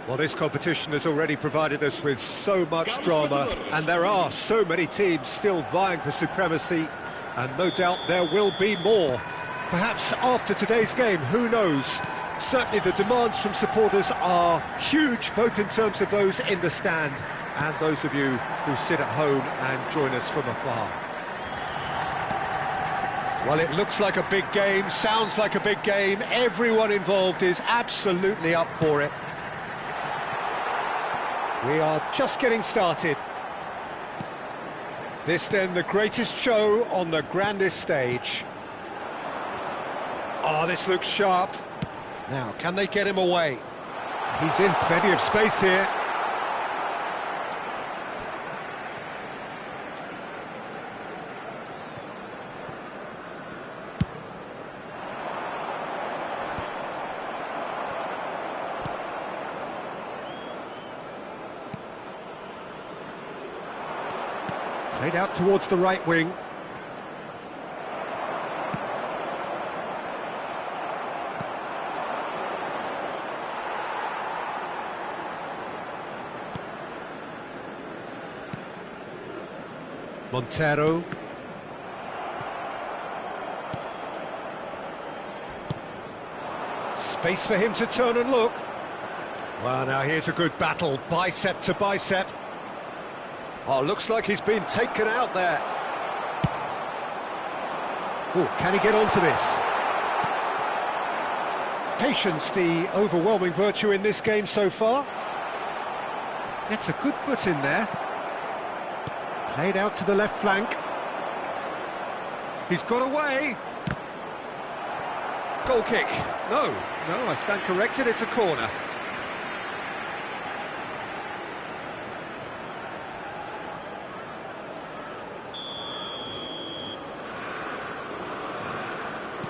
Well, this competition has already provided us with so much drama, and there are so many teams still vying for supremacy, and no doubt there will be more. Perhaps after today's game, who knows? Certainly the demands from supporters are huge, both in terms of those in the stand and those of you who sit at home and join us from afar. Well, it looks like a big game, sounds like a big game. Everyone involved is absolutely up for it. We are just getting started. This then the greatest show on the grandest stage. Oh, this looks sharp. Now, can they get him away? He's in plenty of space here. Played out towards the right wing. Montero. Space for him to turn and look. Well, now here's a good battle, bicep to bicep. Oh, looks like he's been taken out there. Oh, can he get onto this? Patience, the overwhelming virtue in this game so far. Gets a good foot in there. Played out to the left flank. He's got away. Goal kick. No, I stand corrected, it's a corner.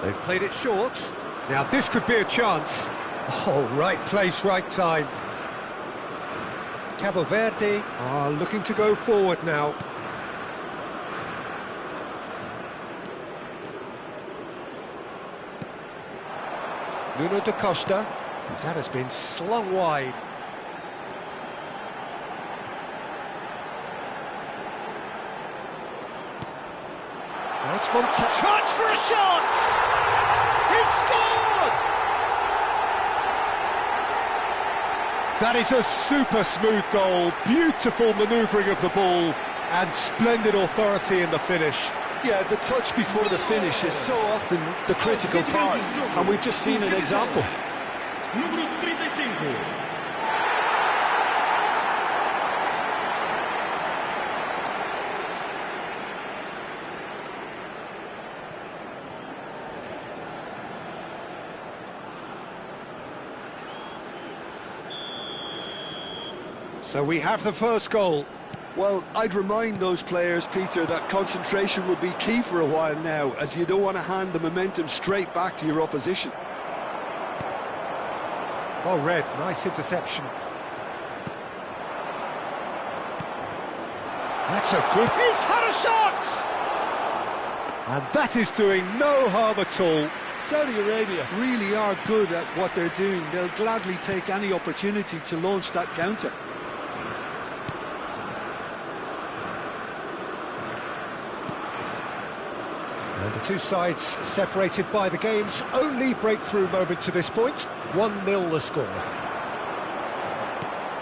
They've played it short. Now this could be a chance. Oh, right place, right time. Cabo Verde are looking to go forward now. Nuno da Costa. That has been slung wide. Now it's Montero. Chance for a shot! He's scored! That is a super smooth goal, beautiful manoeuvring of the ball, and splendid authority in the finish. Yeah, the touch before the finish is so often the critical part, and we've just seen an example. Número 35. So we have the first goal. Well, I'd remind those players, Peter, that concentration will be key for a while now, as you don't want to hand the momentum straight back to your opposition. Well read, nice interception. That's a good... He's had a shot! And that is doing no harm at all. Saudi Arabia really are good at what they're doing. They'll gladly take any opportunity to launch that counter. And the two sides separated by the game's only breakthrough moment to this point. 1-0 the score.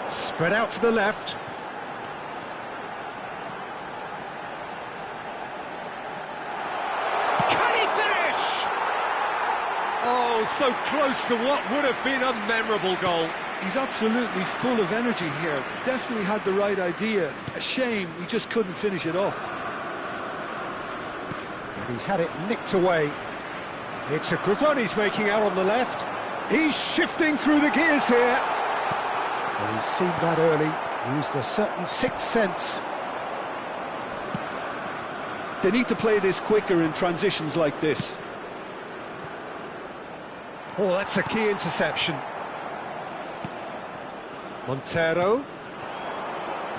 Spread out to the left. Can he finish? Oh, so close to what would have been a memorable goal. He's absolutely full of energy here. Definitely had the right idea. A shame he just couldn't finish it off. He's had it nicked away. It's a good run he's making out on the left. He's shifting through the gears here. And he's seen that early, used a certain sixth sense. They need to play this quicker in transitions like this. Oh, that's a key interception. Montero.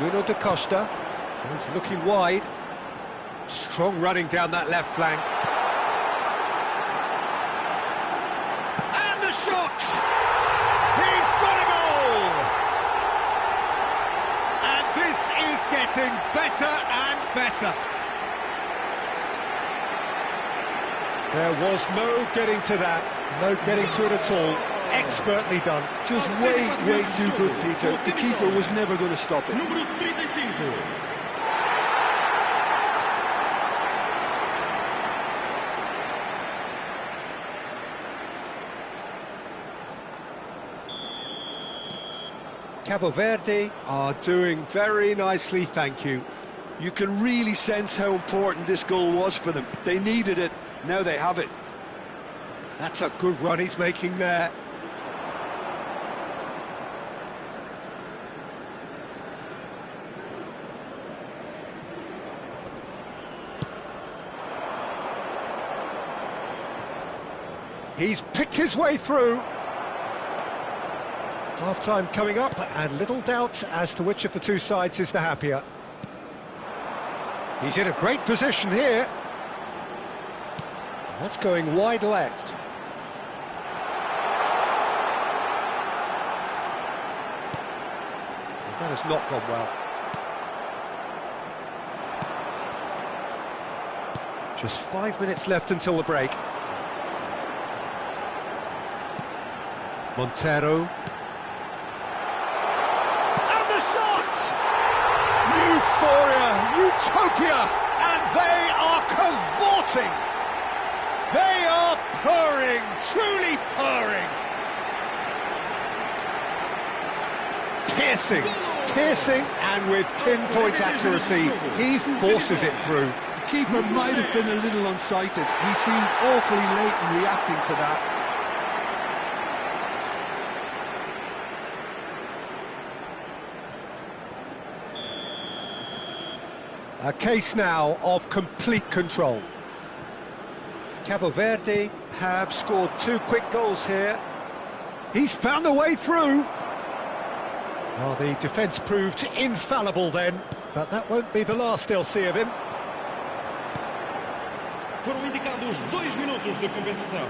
Nuno da Costa. He's looking wide. Strong running down that left flank. And the shot! He's got a goal! getting better and better. There was no getting to that, no getting to it at all. Expertly done. Just way too good, Peter. The keeper was never going to stop it. Número 35. Cabo Verde are doing very nicely, thank you. You can really sense how important this goal was for them. They needed it, now they have it. That's a good run he's making there. He's picked his way through. Half-time coming up, and little doubt as to which of the two sides is the happier. He's in a great position here. That's going wide left. That has not gone well. Just 5 minutes left until the break. Montero. And the shot! Euphoria, utopia, and they are cavorting. They are purring, truly purring. Piercing, and with pinpoint accuracy, he forces it through. The keeper might have been a little unsighted. He seemed awfully late in reacting to that. A case now of complete control. Cabo Verde have scored 2 quick goals here. He's found a way through. Well, the defence proved infallible then, but that won't be the last they'll see of him. Foram indicados 2 minutos de compensação.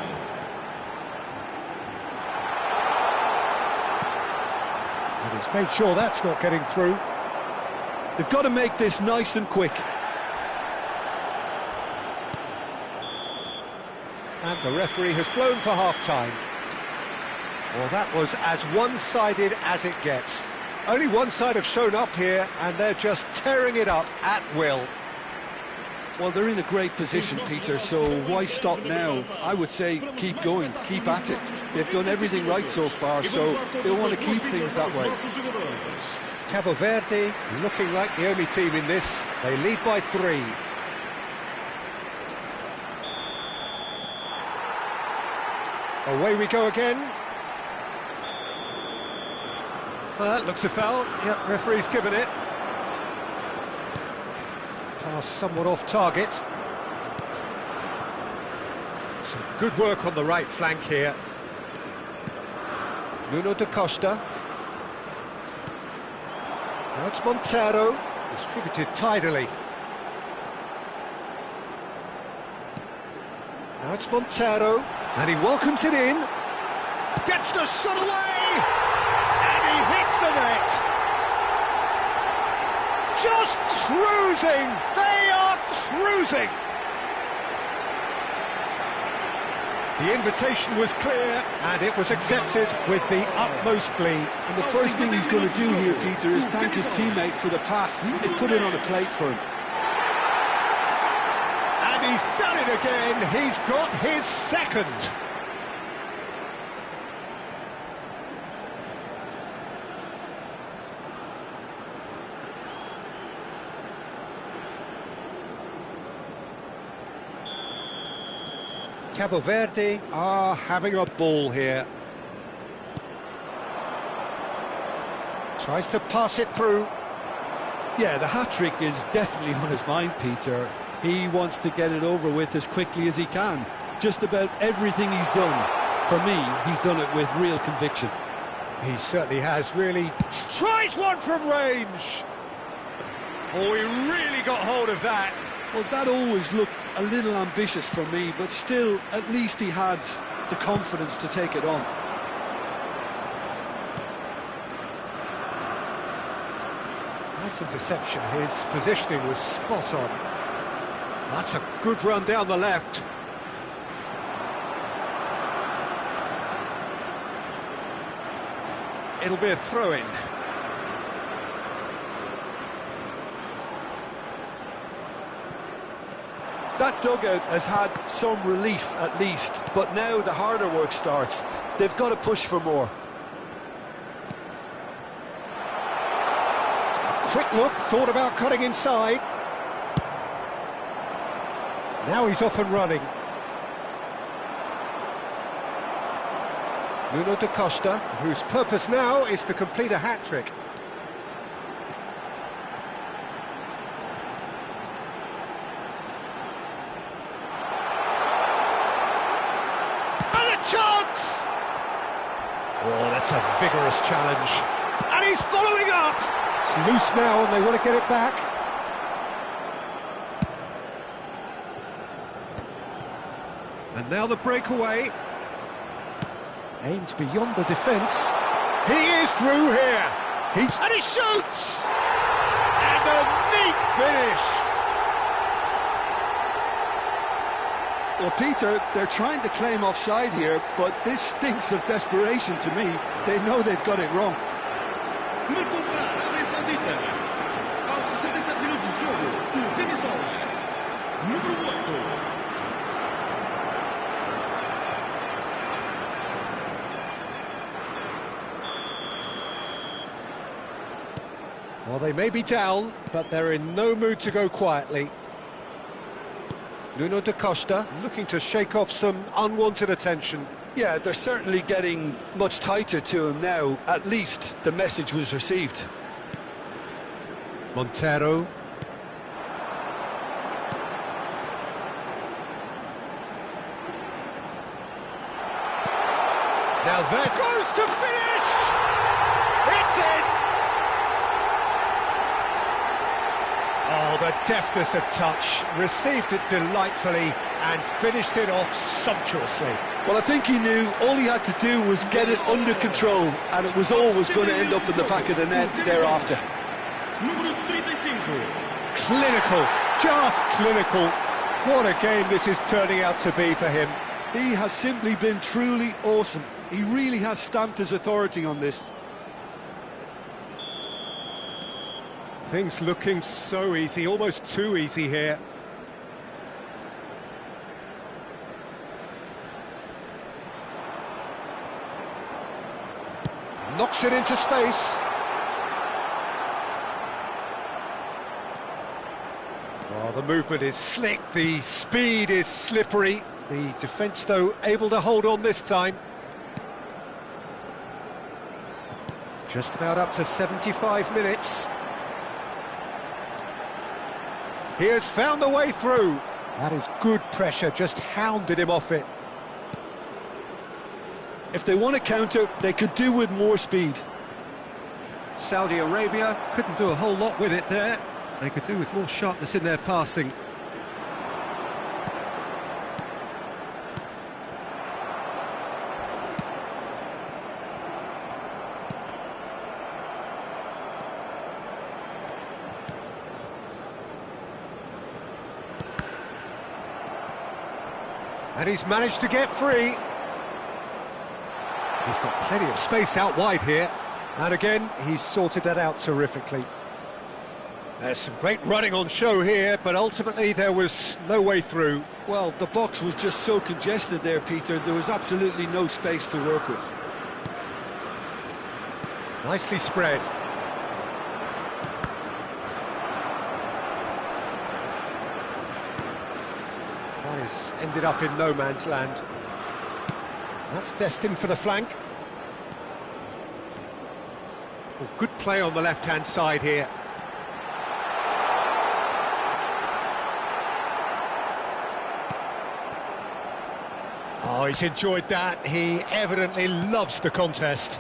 And he's made sure that's not getting through. They've got to make this nice and quick. And the referee has blown for half-time. Well, that was as one-sided as it gets. Only one side have shown up here, and they're just tearing it up at will. Well, they're in a great position, Peter, so why stop now? I would say keep going, keep at it. They've done everything right so far, so they'll want to keep things that way. Cabo Verde looking like the only team in this. They lead by 3. Away we go again. Well, that looks a foul. Yep, referee's given it. Pass somewhat off target. Some good work on the right flank here. Nuno da Costa. Now it's Montero, distributed tidily. Now it's Montero, and he welcomes it in. Gets the shot away! And he hits the net! Just cruising! They are cruising! The invitation was clear, and it was accepted with the utmost glee. And the first thing he's going to do here, Peter, is thank his teammate for the pass. It put it on a plate for him. And he's done it again. He's got his second. Cabo Verde are having a ball here. Tries to pass it through. Yeah, the hat-trick is definitely on his mind, Peter. He wants to get it over with as quickly as he can. Just about everything he's done, for me, he's done it with real conviction. He certainly has, really. Tries one from range! Oh, he really got hold of that. Well, that always looked a little ambitious for me, but still, at least he had the confidence to take it on. Nice interception, his positioning was spot on. That's a good run down the left. It'll be a throw-in. That dugout has had some relief at least, but now the harder work starts. They've got to push for more. Quick look, thought about cutting inside. Now he's off and running. Nuno da Costa, whose purpose now is to complete a hat-trick. And a chance! Oh, that's a vigorous challenge. And he's following up! It's loose now and they want to get it back. And now the breakaway. Aimed beyond the defence. He is through here. And he shoots! And a neat finish! Well, Peter, they're trying to claim offside here, but this stinks of desperation to me. They know they've got it wrong. Marcou para a Arábia Saudita. Aos 67 minutos de jogo, o camisola número 8. Well, they may be down, but they're in no mood to go quietly. Nuno da Costa looking to shake off some unwanted attention. Yeah, they're certainly getting much tighter to him now. At least the message was received. Montero. Now that goes to finish! It's in! Oh, the deftness of touch, received it delightfully and finished it off sumptuously. Well, I think he knew all he had to do was get it under control, and it was always going to end up in the back of the net thereafter. Número 35. Clinical, just clinical. What a game this is turning out to be for him. He has simply been truly awesome. He really has stamped his authority on this. Things looking so easy, almost too easy here. Knocks it into space. Oh, the movement is slick, the speed is slippery. The defence, though, able to hold on this time. Just about up to 75 minutes. He has found the way through. That is good pressure, just hounded him off it. If they want to counter, they could do with more speed. Saudi Arabia couldn't do a whole lot with it there. They could do with more sharpness in their passing. And he's managed to get free. He's got plenty of space out wide here. And again, he's sorted that out terrifically. There's some great running on show here, but ultimately there was no way through. Well, the box was just so congested there, Peter. There was absolutely no space to work with. Nicely spread. That has ended up in no man's land. That's destined for the flank. Well, good play on the left-hand side here. Oh, he's enjoyed that. He evidently loves the contest.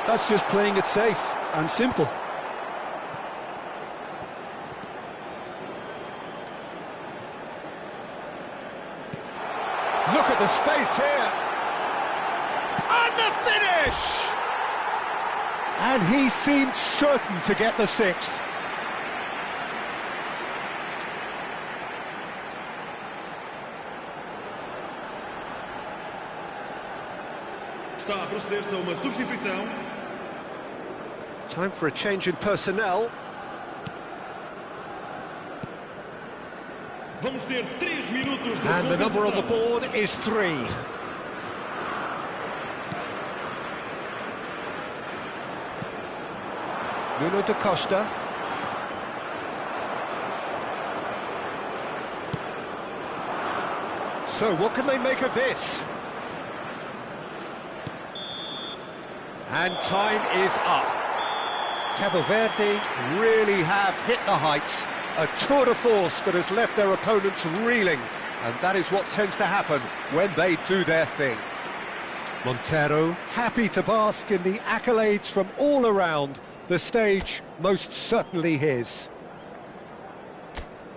That's just playing it safe and simple. Look at the space here. And the finish! And he seemed certain to get the sixth. Está a proceder-se a uma substituição. Time for a change in personnel. Vamos ter 3 minutos de And the number on the compensação. board is 3. Nuno da Costa. So what can they make of this? And time is up. Cabo Verde really have hit the heights. A tour de force that has left their opponents reeling. And that is what tends to happen when they do their thing. Montero happy to bask in the accolades from all around. The stage most certainly his.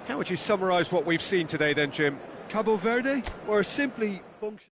How would you summarise what we've seen today then, Jim? Cabo Verde, or simply function?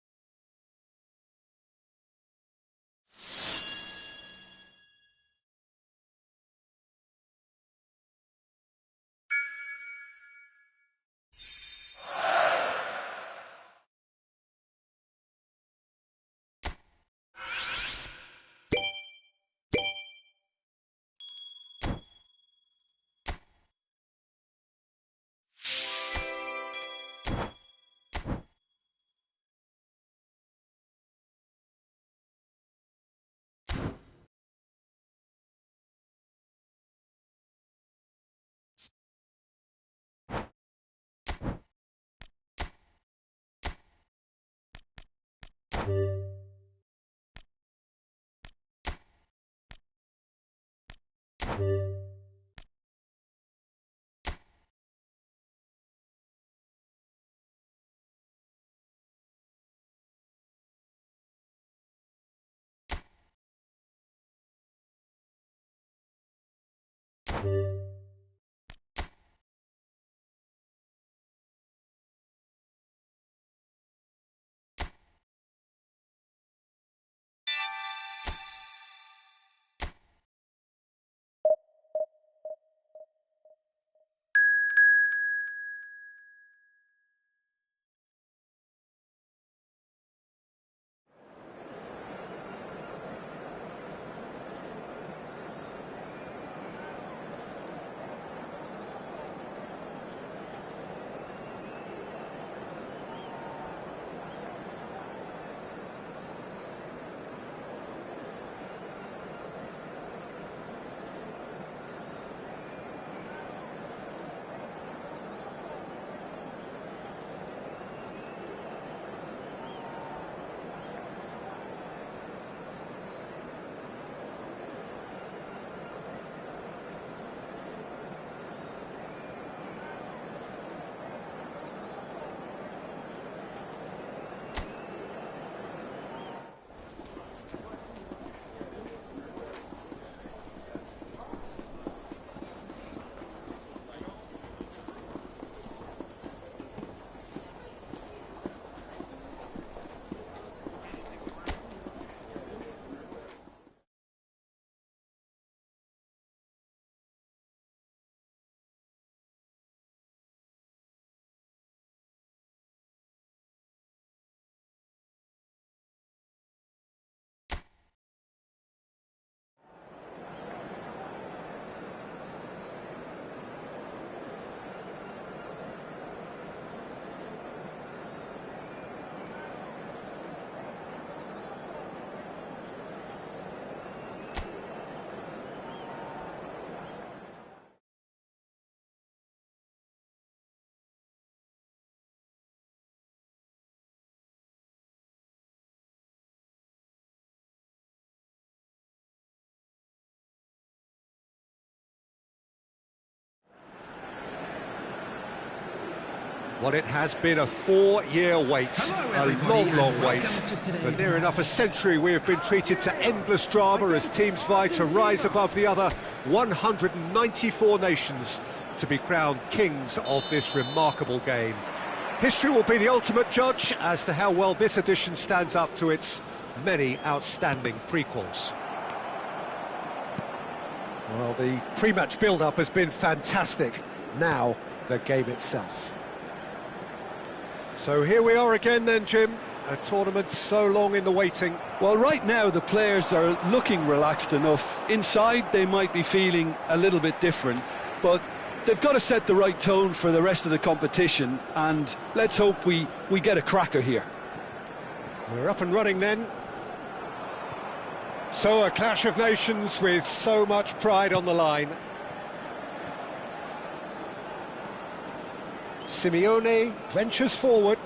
Well, it has been a 4-year wait, a long wait. For near enough a century we have been treated to endless drama as teams vie to rise above the other 194 nations to be crowned kings of this remarkable game. History will be the ultimate judge as to how well this edition stands up to its many outstanding prequels. Well, the pre-match build-up has been fantastic. Now, the game itself. So here we are again then, Jim. A tournament so long in the waiting. Well, right now the players are looking relaxed enough. Inside they might be feeling a little bit different, but they've got to set the right tone for the rest of the competition, and let's hope we get a cracker here. We're up and running then. So a clash of nations with so much pride on the line. Simeone ventures forward.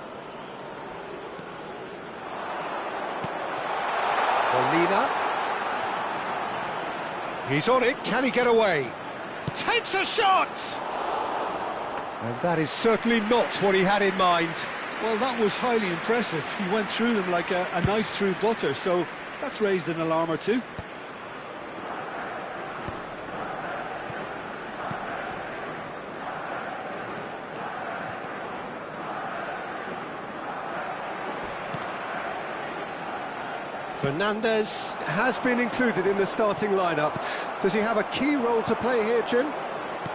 Molina. He's on it, can he get away? Takes a shot! And that is certainly not what he had in mind. Well, that was highly impressive. He went through them like a knife through butter, so that's raised an alarm or two. Fernandes has been included in the starting lineup. Does he have a key role to play here, Jim?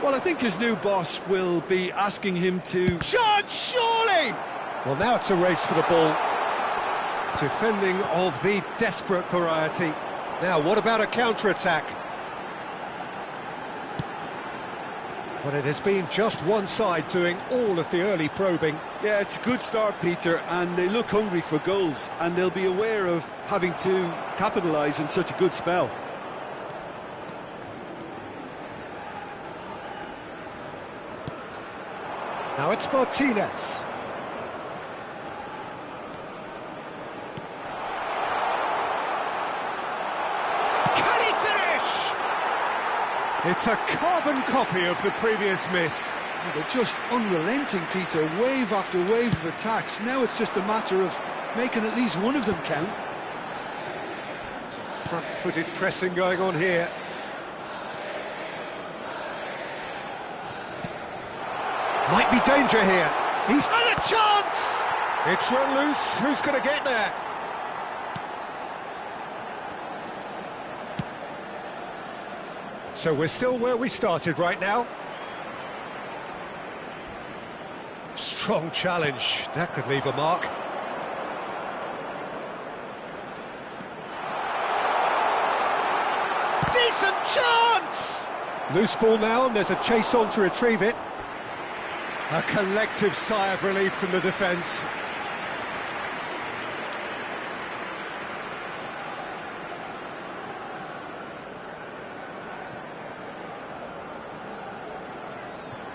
Well, I think his new boss will be asking him to... Shot, surely! Well, now it's a race for the ball. Defending of the desperate variety. Now, what about a counter-attack? But it has been just one side doing all of the early probing. Yeah, it's a good start, Peter, and they look hungry for goals, and they'll be aware of having to capitalise in such a good spell. Now it's Martinez. Can he finish? It's a carbon copy of the previous miss. They're just unrelenting, Peter, wave after wave of attacks. Now it's just a matter of making at least one of them count. Some front-footed pressing going on here. Might be danger here. He's had a chance! It's run loose. Who's going to get there? So we're still where we started right now. Strong challenge. That could leave a mark. Decent chance! Loose ball now, and there's a chase on to retrieve it. A collective sigh of relief from the defence.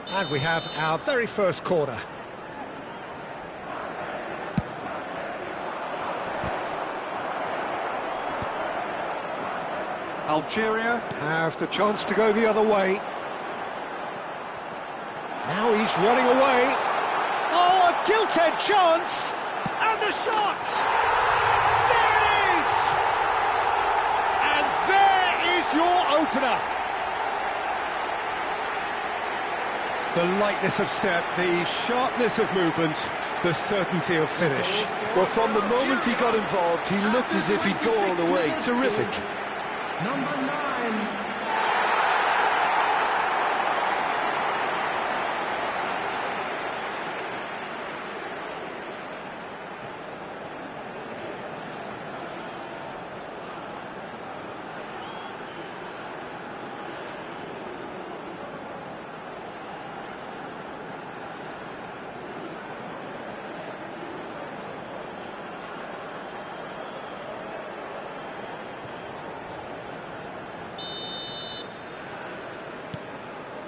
And we have our very first corner. Algeria have the chance to go the other way. Now he's running away. Oh, a gilt-edged chance! And the shot! There it is! And there is your opener. The lightness of step, the sharpness of movement, the certainty of finish. Well, from the moment he got involved, he looked as if he'd go all the way. Terrific. Number 9.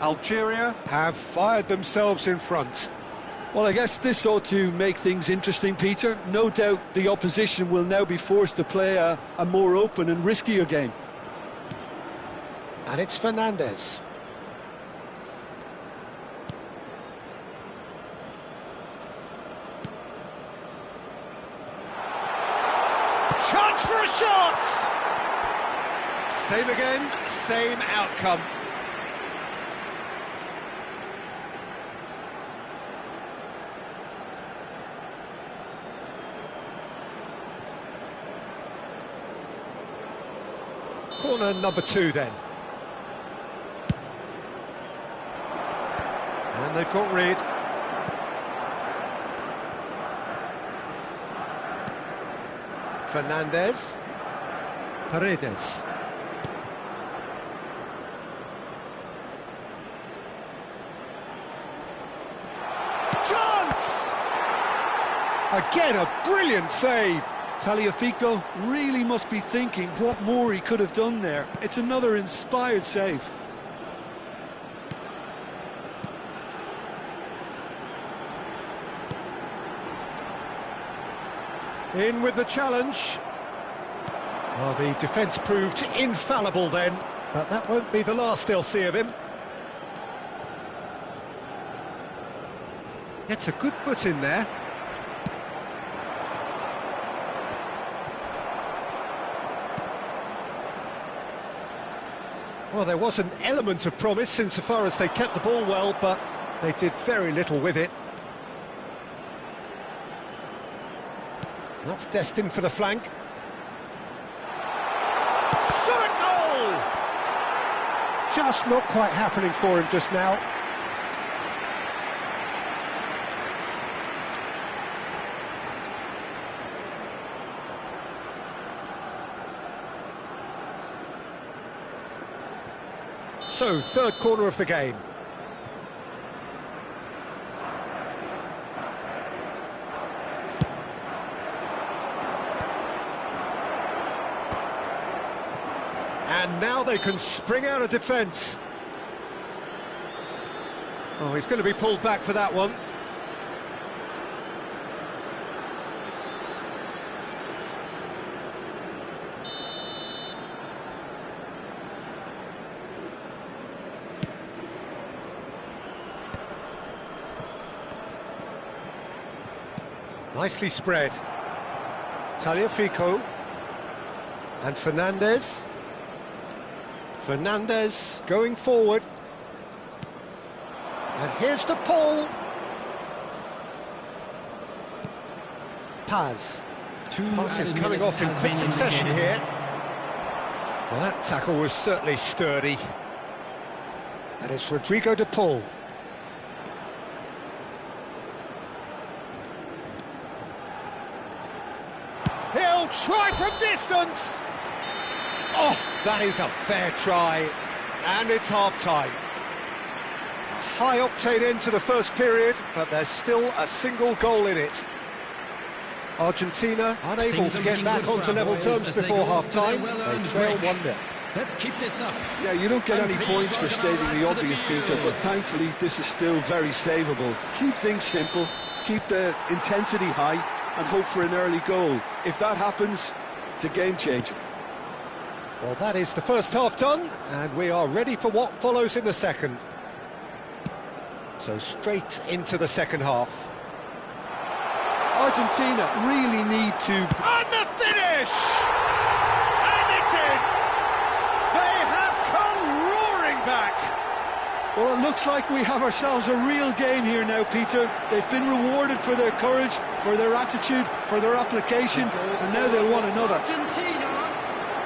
Algeria have fired themselves in front. Well, I guess this ought to make things interesting, Peter. No doubt the opposition will now be forced to play a more open and riskier game. And it's Fernandes. Chance for a shot! Same again, same outcome. Corner number 2 then. And they've got rid. Fernandez. Paredes. Chance! Again, a brilliant save. Tagliafico really must be thinking what more he could have done there. It's another inspired save. In with the challenge. Well, the defence proved infallible then, but that won't be the last they'll see of him. Gets a good foot in there. Well, there was an element of promise insofar as they kept the ball well, but they did very little with it. That's destined for the flank. Shot a goal! Just not quite happening for him just now. So, third corner of the game. And now they can spring out of defence. Oh, he's going to be pulled back for that one. Nicely spread. Tagliafico. And Fernandez. Fernandez going forward. And here's the pull. Paz. Pass is coming off in quick succession here. Well, that tackle was certainly sturdy. And it's Rodrigo de Paul. He'll try from distance. Oh, that is a fair try. And it's half-time. A high-octane end to the first period, but there's still a single goal in it. Argentina unable to get back onto level terms before half-time. They trail 1-0. Let's keep this up. Yeah, you don't get any points for stating the obvious, Peter, but thankfully this is still very savable. Keep things simple, keep the intensity high, and hope for an early goal. If that happens, it's a game changer. Well, that is the first half done, and we are ready for what follows in the second. So straight into the second half. Argentina really need to... And the finish! And it's in! They have come roaring back! Well, it looks like we have ourselves a real game here now, Peter. They've been rewarded for their courage, for their attitude, for their application, and now they'll want another. Argentina,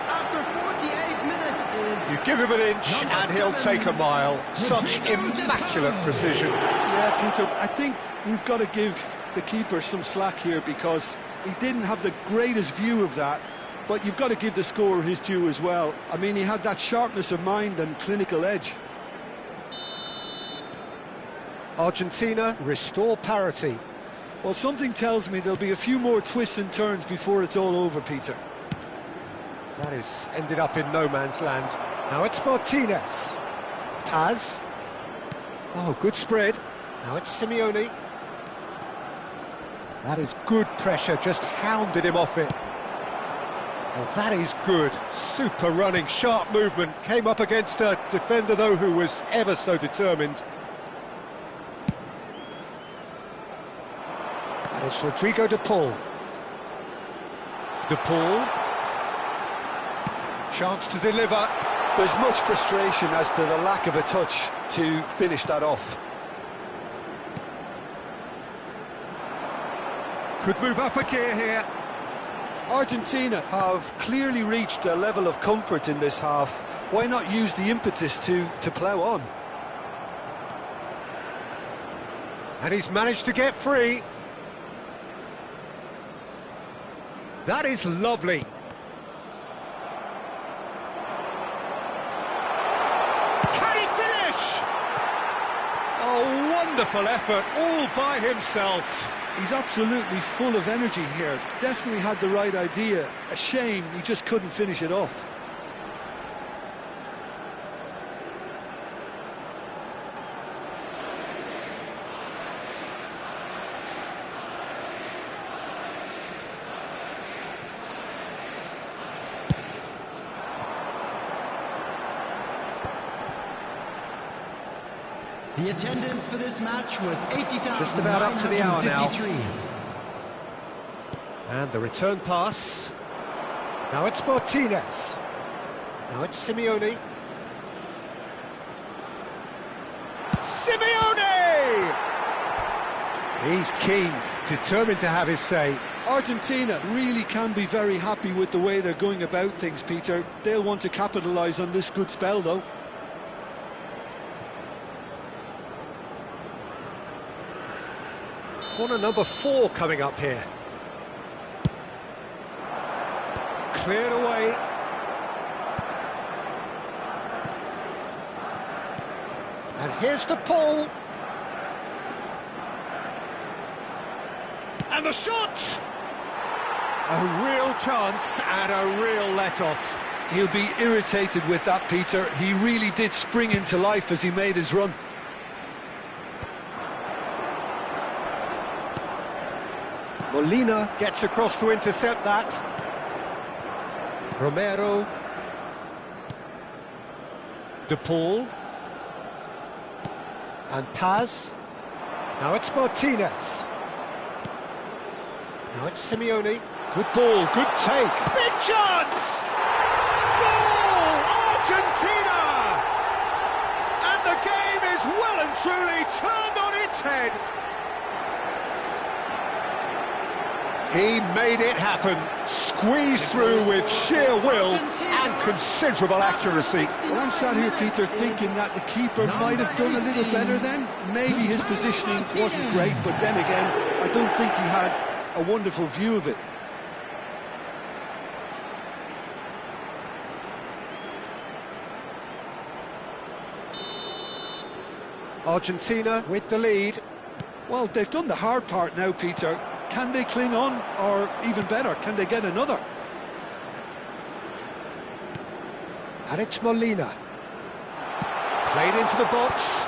after 48 minutes, is... You give him an inch and he'll take a mile. Such immaculate precision. Yeah, Peter, I think we've got to give the keeper some slack here because he didn't have the greatest view of that, but you've got to give the scorer his due as well. I mean, he had that sharpness of mind and clinical edge. Argentina restore parity. Well, something tells me there'll be a few more twists and turns before it's all over, Peter. That is ended up in no man's land. Now it's Martinez. Paz. Oh, good spread. Now it's Simeone. That is good pressure, just hounded him off it. Well, that is good. Super running, sharp movement. Came up against a defender, though, who was ever so determined. And it's Rodrigo de Paul. De Paul. Chance to deliver. There's much frustration as to the lack of a touch to finish that off. Could move up a gear here. Argentina have clearly reached a level of comfort in this half. Why not use the impetus to plough on? And he's managed to get free. That is lovely. Can he finish? A wonderful effort, all by himself. He's absolutely full of energy here. Definitely had the right idea. A shame he just couldn't finish it off. The attendance for this match was 80,000. Just about up to the hour now. And the return pass. Now it's Martinez. Now it's Simeone. Simeone! He's keen, determined to have his say. Argentina really can be very happy with the way they're going about things, Peter. They'll want to capitalise on this good spell, though. Corner number 4 coming up here. Cleared away. And here's the pull. And the shot! A real chance and a real let-off. He'll be irritated with that, Peter. He really did spring into life as he made his run. Molina gets across to intercept that. Romero. De Paul. And Paz. Now it's Martinez. Now it's Simeone. Good ball, good take. Big chance! Goal! Argentina! And the game is well and truly turned on its head. He made it happen, squeezed through with sheer will and considerable accuracy. Well, I'm sat here, Peter, thinking that the keeper might have done a little better then. Maybe his positioning wasn't great, but then again, I don't think he had a wonderful view of it. Argentina with the lead. Well, they've done the hard part now, Peter. Can they cling on, or even better, can they get another? And it's Molina. Played into the box.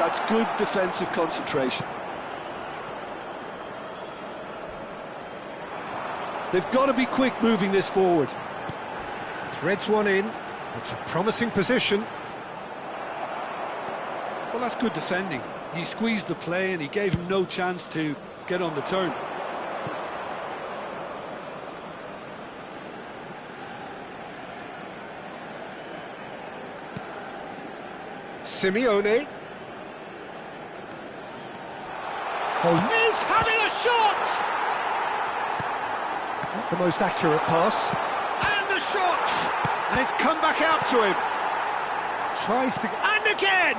That's good defensive concentration. They've got to be quick moving this forward. Threads one in. It's a promising position. Well, that's good defending. He squeezed the play and he gave him no chance to get on the turn. Simeone. Is having a shot! Not the most accurate pass. And the shot! And it's come back out to him. Tries to... And again!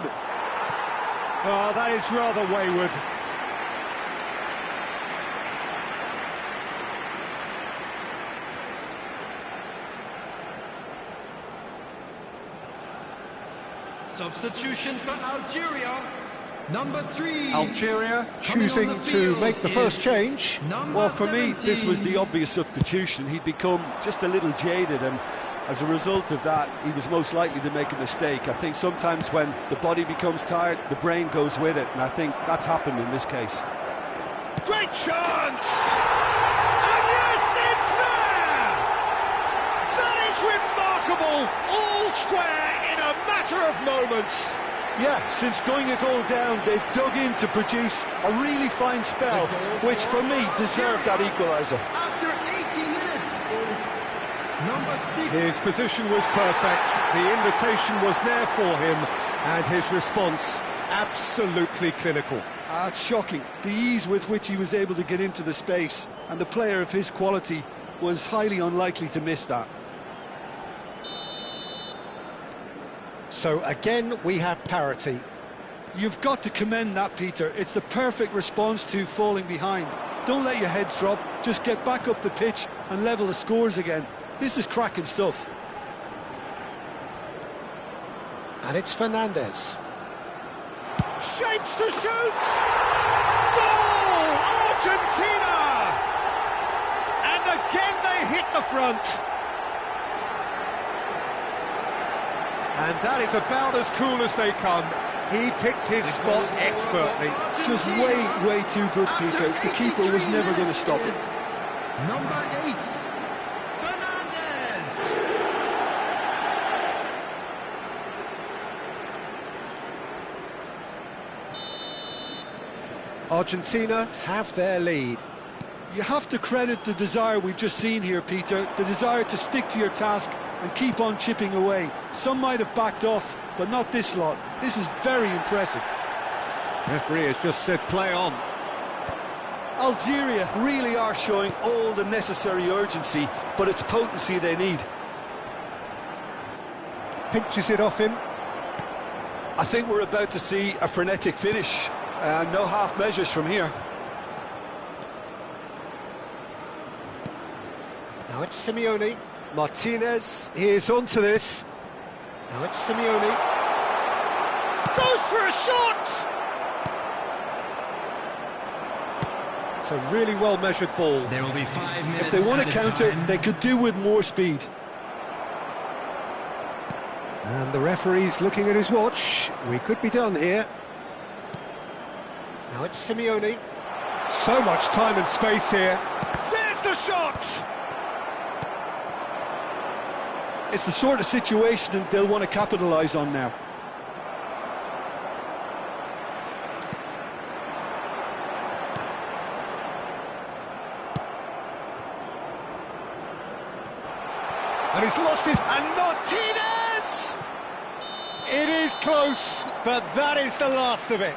Oh, that is rather wayward. Substitution for Algeria. Number 3. Algeria choosing to make the first change. Well, for me, this was the obvious substitution. He'd become just a little jaded, and as a result of that, he was most likely to make a mistake. I think sometimes when the body becomes tired, the brain goes with it, and I think that's happened in this case. Great chance! And yes, it's there! That is remarkable! All square in a matter of moments. Yeah, since going a goal down, they've dug in to produce a really fine spell, which for me deserved that equaliser. After 80 minutes is number 6. His position was perfect, the invitation was there for him, and his response absolutely clinical. It's shocking, the ease with which he was able to get into the space, and a player of his quality was highly unlikely to miss that. So again, we have parity. You've got to commend that, Peter. It's the perfect response to falling behind. Don't let your heads drop, just get back up the pitch and level the scores again. This is cracking stuff. And it's Fernandez. Shapes to shoot! Goal! Argentina! And again they hit the front. And that is about as cool as they come. He picked his spot expertly. Just way too good, Peter. The keeper was never going to stop it. Number 8, Fernandez. Argentina have their lead. You have to credit the desire we've just seen here, Peter. The desire to stick to your task and keep on chipping away. Some might have backed off, but not this lot. This is very impressive. Referee has just said play on. Algeria really are showing all the necessary urgency, but it's potency they need. Pinches it off him. I think we're about to see a frenetic finish. No half measures from here. Now it's Simeone. Martinez is onto this. Now it's Simeone. Goes for a shot! It's a really well-measured ball. There will be 5 minutes. If they want to counter, time. they could do with more speed. And the referee's looking at his watch. We could be done here. Now it's Simeone. So much time and space here. There's the shot! It's the sort of situation they'll want to capitalise on now. And he's lost his... And Martinez! It is close, but that is the last of it.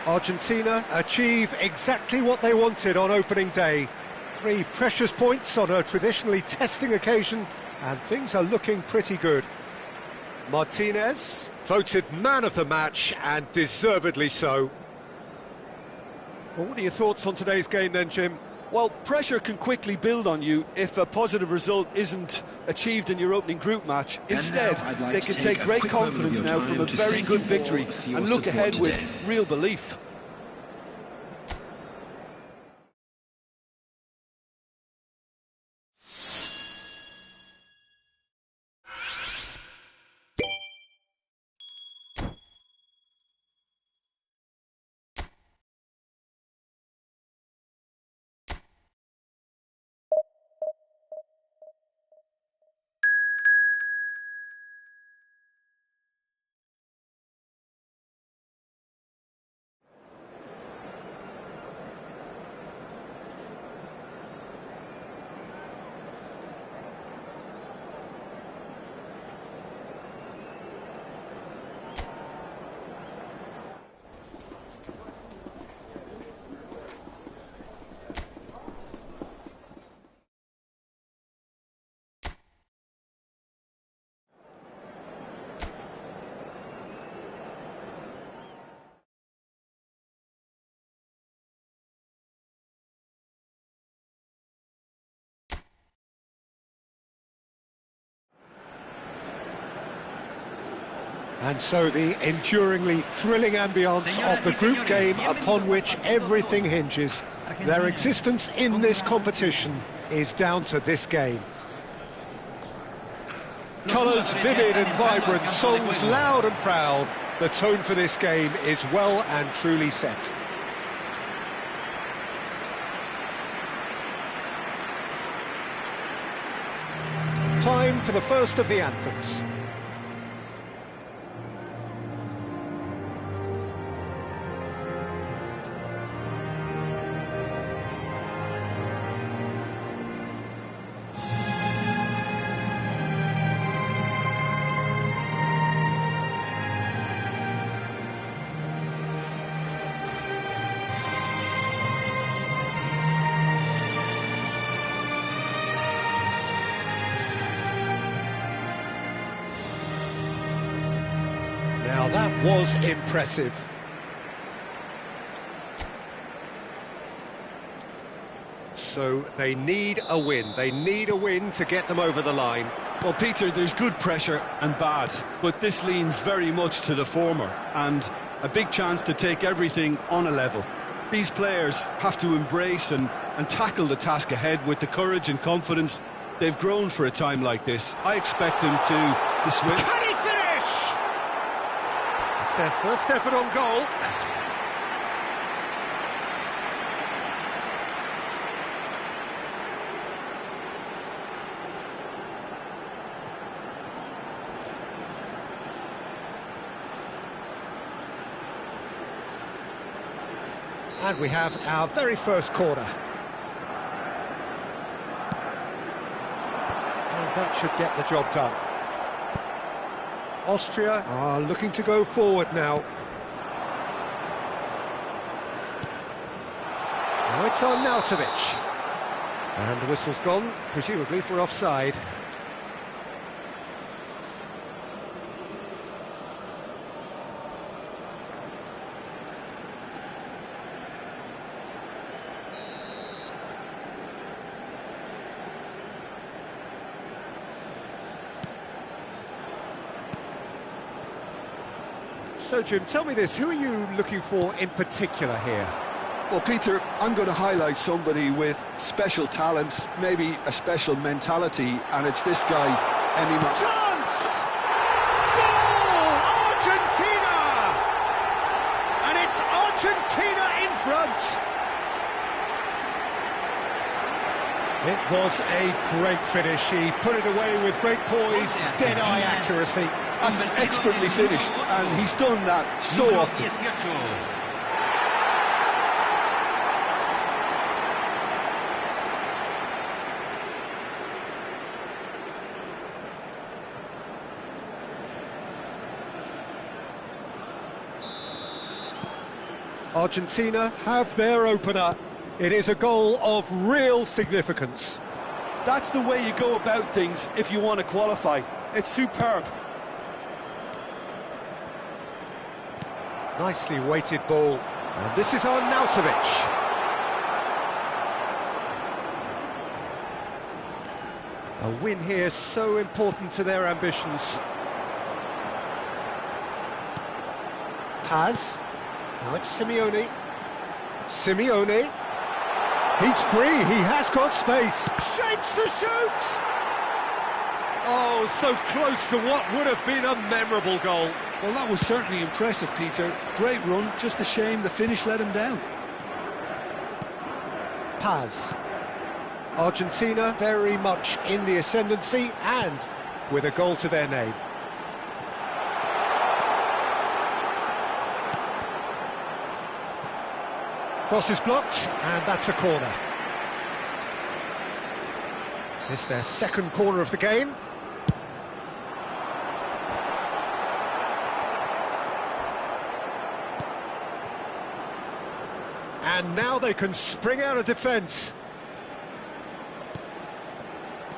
Argentina achieve exactly what they wanted on opening day. 3 precious points on a traditionally testing occasion, and things are looking pretty good. Martinez, voted man of the match, and deservedly so. Well, what are your thoughts on today's game then, Jim? Well, pressure can quickly build on you if a positive result isn't achieved in your opening group match. Instead, they can take great confidence now from a very good victory and look ahead with real belief. And so the enduringly thrilling ambience of the group game upon which everything hinges. Their existence in this competition is down to this game. Colours vivid and vibrant, songs loud and proud. The tone for this game is well and truly set. Time for the first of the anthems. Now that was impressive. So they need a win. They need a win to get them over the line. Well, Peter, there's good pressure and bad, but this leans very much to the former, and a big chance to take everything on a level. These players have to embrace and tackle the task ahead with the courage and confidence they've grown for a time like this. I expect them to swim. Can he finish? It's their first effort on goal. And we have our very first corner. And that should get the job done. Austria are looking to go forward now. Now it's on Nautovic. And the whistle's gone, presumably for offside. So, Jim, tell me this, who are you looking for in particular here? Well, Peter, I'm going to highlight somebody with special talents, maybe a special mentality, and it's this guy, Chance! Goal! Argentina! And it's Argentina in front! It was a great finish. He put it away with great poise, dead-eye accuracy. That's expertly finished, and he's done that so often. Argentina have their opener. It is a goal of real significance. That's the way you go about things if you want to qualify. It's superb. Nicely weighted ball. And this is on Nautovic. A win here so important to their ambitions. Paz. Now it's Simeone. Simeone. He's free, he has got space. Shapes to shoot! Oh, so close to what would have been a memorable goal. Well, that was certainly impressive, Peter. Great run, just a shame the finish let him down. Paz. Argentina very much in the ascendancy and with a goal to their name. Cross is blocked, and that's a corner. It's their second corner of the game. And now they can spring out of defence.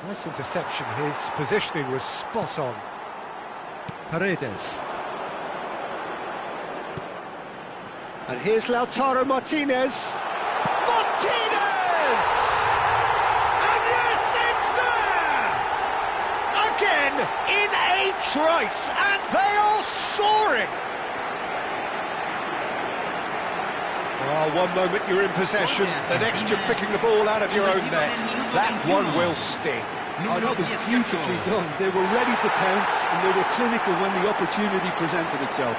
Nice interception, his positioning was spot on. Paredes. And here's Lautaro Martinez. Martinez! And yes, it's there! Again, in a trice, and they are soaring! Oh, one moment you're in possession, the next you're picking the ball out of your own net. That one will sting. Oh, that was beautifully done. They were ready to pounce, and they were clinical when the opportunity presented itself.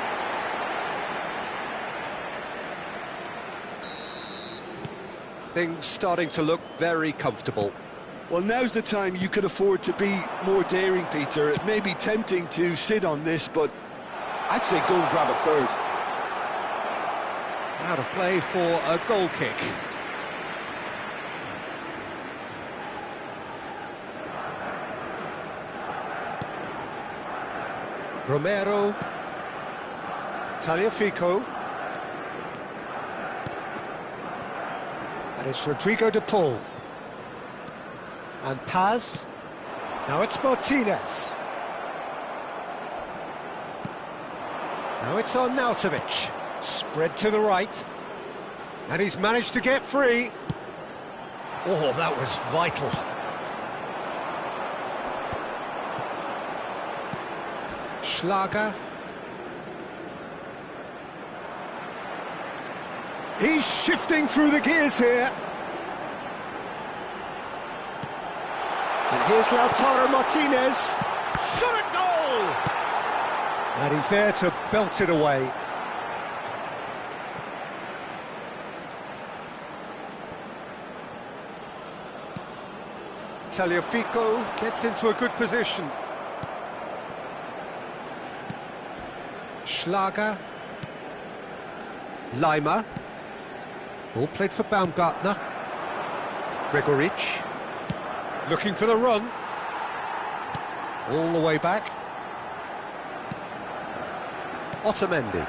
Things starting to look very comfortable. Well, now's the time you could afford to be more daring, Peter. It may be tempting to sit on this, but I'd say go and grab a third. Out of play for a goal kick. Romero. Tagliafico. And it's Rodrigo de Paul. And Paz. Now it's Martinez. Now it's on Nautovic. Spread to the right. And he's managed to get free. Oh, that was vital. Schlager. He's shifting through the gears here. And here's Lautaro Martinez. Shot a goal! And he's there to belt it away. Tagliafico gets into a good position. Schlager. Lima. Ball played for Baumgartner. Gregoritsch. Looking for the run. All the way back. Otamendi.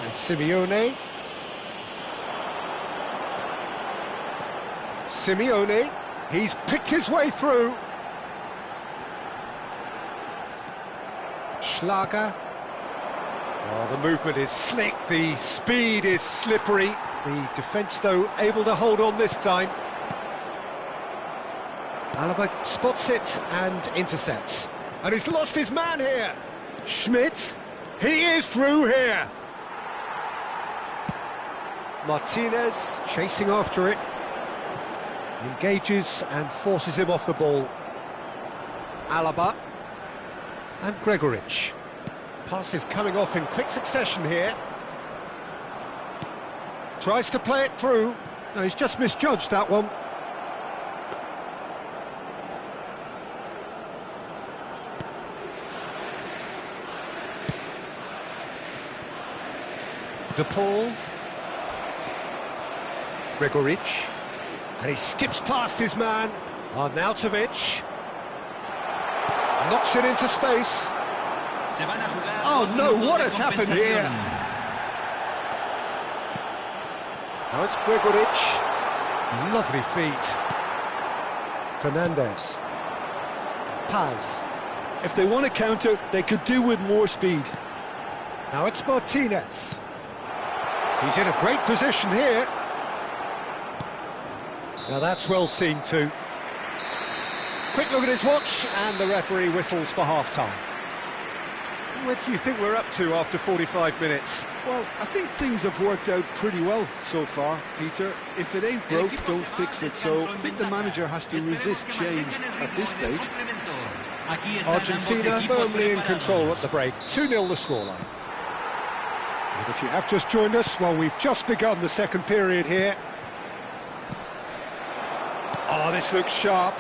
And Simeone. Simeone. He's picked his way through. Schlager. Oh, the movement is slick, the speed is slippery. The defence, though, able to hold on this time. Alaba spots it and intercepts. And he's lost his man here. Schmidt, he is through here. Martinez chasing after it. Engages and forces him off the ball. Alaba. And Gregoritsch. Passes coming off in quick succession here. Tries to play it through. No, he's just misjudged that one. De Paul. Gregoritsch. And he skips past his man. Arnautovic. Knocks it into space. Oh no, what has happened here? Now it's Gregoritsch. Lovely feet. Fernandes. Paz. If they want to counter, they could do with more speed. Now it's Martinez. He's in a great position here. Now that's well seen too. Quick look at his watch, and the referee whistles for half-time. What do you think we're up to after 45 minutes? Well, I think things have worked out pretty well so far, Peter. If it ain't broke, don't fix it. So I think the manager has to resist change at this stage. Argentina firmly in control at the break. 2-0 the scoreline. And if you have just joined us, well, we've just begun the second period here. Oh, this looks sharp.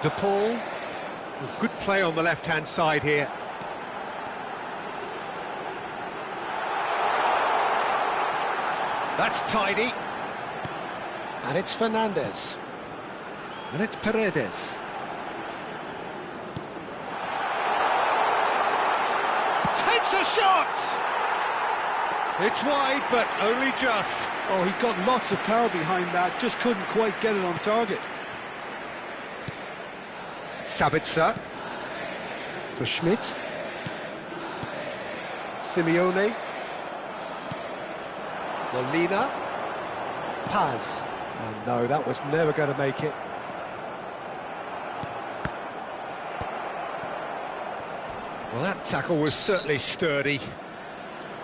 De Paul. Good play on the left-hand side here. That's tidy. And it's Fernandes. And it's Paredes. Takes a shot! It's wide, but only just. Oh, he got lots of power behind that, just couldn't quite get it on target. Sabitzer. For Schmidt. Simeone. Molina. Paz. Oh no, that was never going to make it. Well, that tackle was certainly sturdy.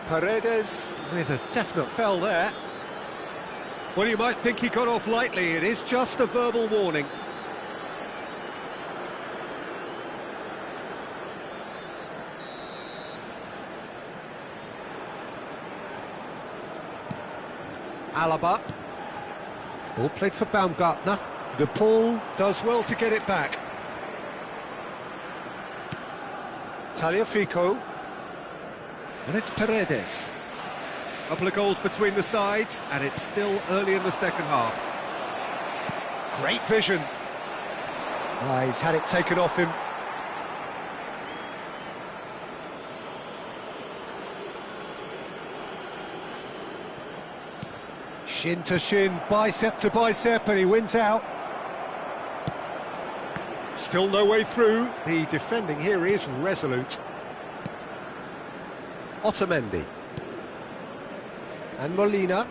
Paredes with a definite foul there. Well, you might think he got off lightly. It is just a verbal warning. Alaba. Ball played for Baumgartner. De Paul does well to get it back. Tagliafico. And it's Paredes. A couple of goals between the sides, and it's still early in the second half. Great vision. Ah, he's had it taken off him. Shin to shin, bicep to bicep, and he wins out. Still no way through. The defending here is resolute. Otamendi. And Molina.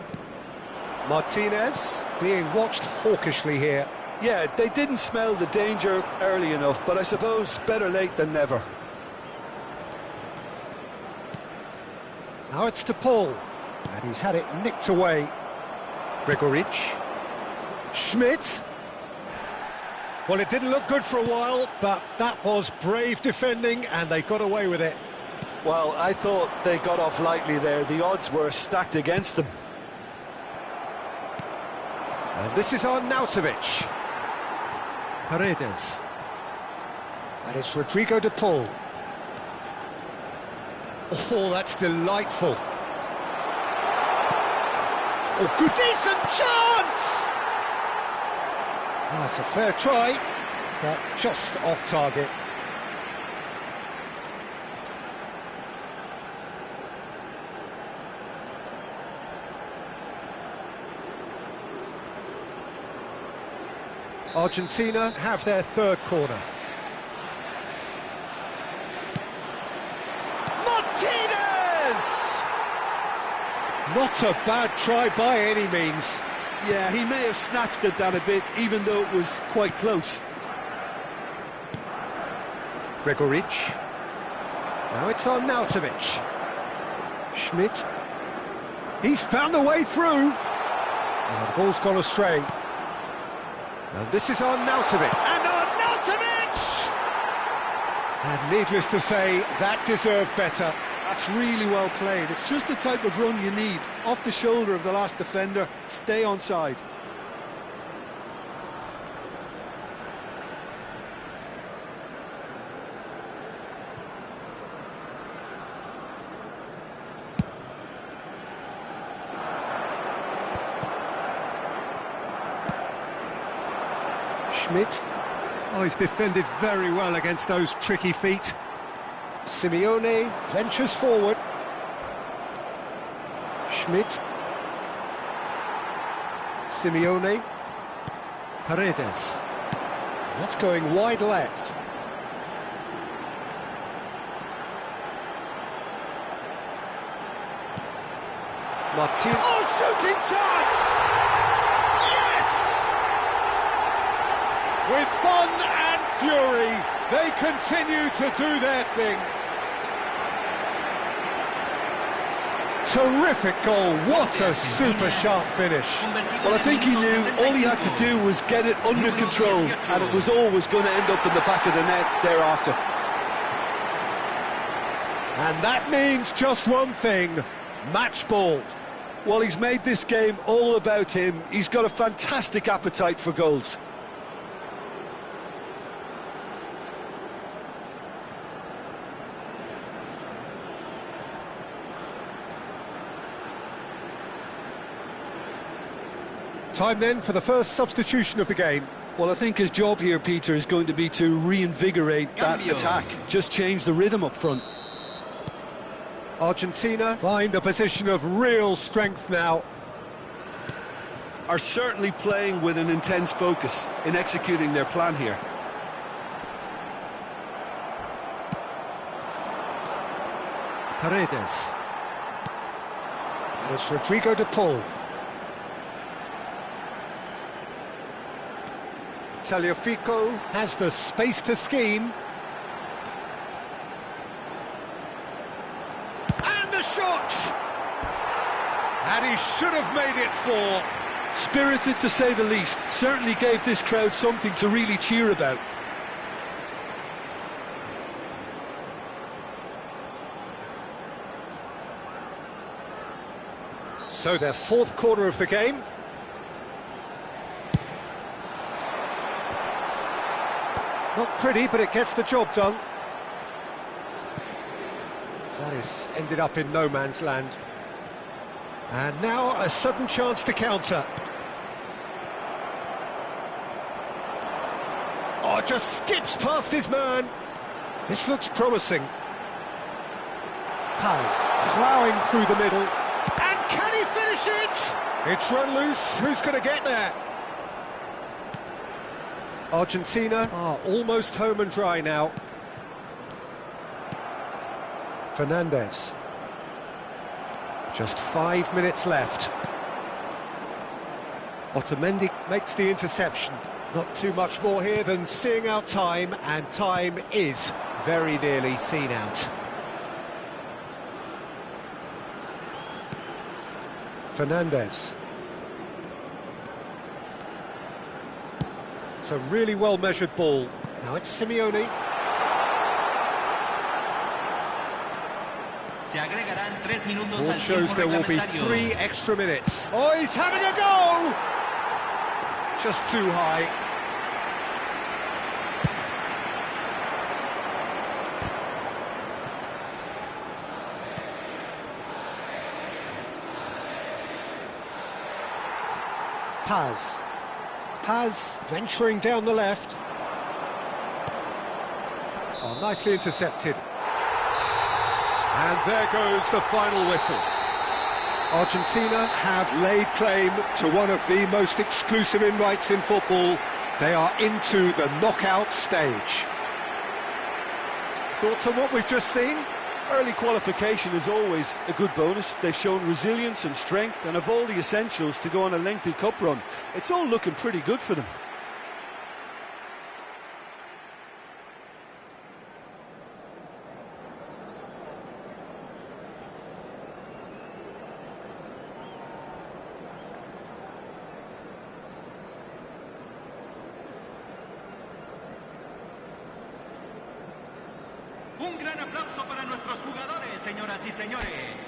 Martinez being watched hawkishly here. Yeah, they didn't smell the danger early enough, but I suppose better late than never. Now it's to Paul, and he's had it nicked away. Gregoric. Schmidt. Well, it didn't look good for a while, but that was brave defending, and they got away with it. Well, I thought they got off lightly there. The odds were stacked against them. And this is Arnautovic. Paredes. And it's Rodrigo de Paul. Oh, that's delightful. Oh, good, decent chance! That's a fair try, but just off target. Argentina have their third corner. Martinez! Not a bad try by any means. Yeah, he may have snatched at that a bit, even though it was quite close. Gregoric. Now it's Arnautovic. Schmidt. He's found a way through. And the ball's gone astray. And this is Arnautovic. And Arnautovic! And needless to say, that deserved better. That's really well played. It's just the type of run you need. Off the shoulder of the last defender, stay onside. Schmidt. Oh, he's defended very well against those tricky feet. Simeone ventures forward. Schmidt. Simeone. Paredes. That's going wide left. Martin. Oh, shooting chance! Yes! With fun and fury, they continue to do their thing. Terrific goal, what a super sharp finish. Well, I think he knew all he had to do was get it under control, and it was always going to end up in the back of the net thereafter. And that means just one thing, match ball. Well, he's made this game all about him. He's got a fantastic appetite for goals. Time then for the first substitution of the game. Well, I think his job here, Peter, is going to be to reinvigorate that attack. Just change the rhythm up front. Argentina find a position of real strength now. Are certainly playing with an intense focus in executing their plan here. Paredes. And it's Rodrigo de Paul. Tagliafico has the space to scheme. And the shot! And he should have made it 4. Spirited, to say the least. Certainly gave this crowd something to really cheer about. So their fourth corner of the game. Not pretty, but it gets the job done. That is ended up in no man's land. And now a sudden chance to counter. Oh, just skips past his man. This looks promising. Paz ploughing through the middle. And can he finish it? It's run loose. Who's going to get there? Argentina are almost home and dry now. Fernandez. Just 5 minutes left. Otamendi makes the interception. Not too much more here than seeing out time, and time is very nearly seen out. Fernandez. It's a really well-measured ball. Now it's Simeone. Board shows there will be 3 extra minutes. Oh, he's having a go! Just too high. Paz venturing down the left. Oh, nicely intercepted. And there goes the final whistle. Argentina have laid claim to one of the most exclusive invites in football. They are into the knockout stage. Thoughts on what we've just seen? Early qualification is always a good bonus. They've shown resilience and strength and have all the essentials to go on a lengthy cup run. It's all looking pretty good for them. Un gran aplauso para nuestros jugadores, señoras y señores.